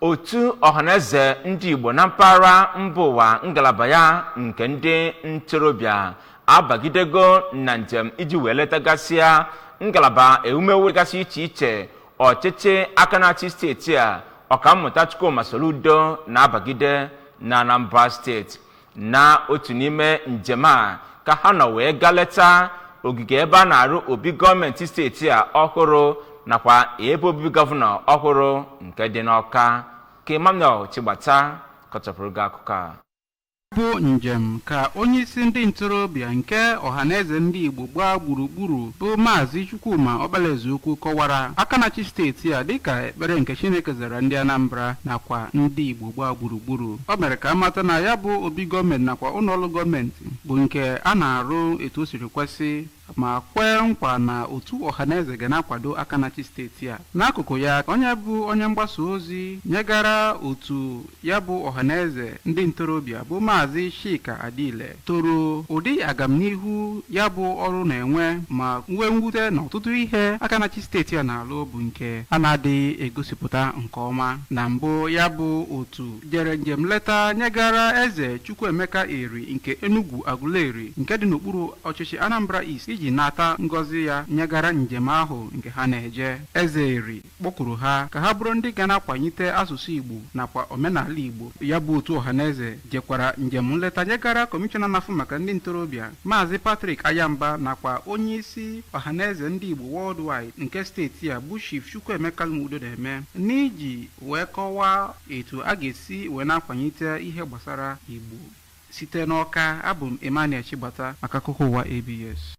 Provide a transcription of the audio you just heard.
otu ọhaneze ndị Igbo na mpaghara mba ụwa ngalaba ya nke ndị ntorobịa abagidego na njem iji wee letagasịa ngalaba ewumewu gasị iche iche ọchịchị aka na-achị steeti a Ọkammụta Chukwuma Soludo na-abagide na Anambra steeti. Na otu n'ime njem a ka ha nọ wee gaa leta ogige ebe a na-arụ obi gọọmenti steeti a ọhụrụ nakwa ebe obibi gọvanọ ọhụrụ nke dị n'Awka. Ka Emmanuel Chigbata kọchapụrụ gị akụkọ a. bụ njem ka onye isi ndị ntorobịa nke ọhaneze ndị Igbo gbaa gburugburu bụ Maazị Chukwuma Okpalaeziokwu kọwara aka na-achị steeti a dịka ekpere nke Chineke zara ndị Anambra nakwa ndị Igbo gbaa gburugburu. O mere ka amata na ya bụ obi gọọmenti nakwa ụlọọrụ gọọmenti bụ nke a na-arụ etu o siri kwesị ma kwee nkwa na otu ọhaneze ga na-akwado aka na-achị steeti a. N'akụkụ ya onye bụ onye mgbasa ozi nyegara otu ya bụ ọhaneze ndị ntorobịa bụ Maazị Chika Adile toro ụdị agamnihu ya bụ ọrụ na-enwe ma nwee mwute na ọtụtụ ihe aka na-achị steeti a na-alụ bụ nke a na-adịghị egosipụta nke ọma. Na mbụ ya bụ otu jere njem leta nyegara Eze Chukwuemeka Eri nke Enugu Aguleri nke dị n'okpuru ọchịchị Anambra East iji nata ngọzi ya nyegara njem ahụ nke ha na-eje. Eze Eri kpọkuru ha ka ha bụrụ ndị ga na-akwanyite asụsụ Igbo nakwa omenala Igbo. Ya bụ otu ọhaneze jekwara njem nleta nyegara kọmishọna na-afụ maka ndị ntorobịa Maazị Patrick Ayamba nakwa onye isi ọhaneze ndị Igbo worldwide nke steeti a bụ Chief Chukwuemeka Udodeme n'iji wee kọwaa etu a ga-esi wee na-akwanyite ihe gbasara Igbo. Site n'Awka, abụ m Emmanuel Chigbata maka akụkọ ụwa ABS.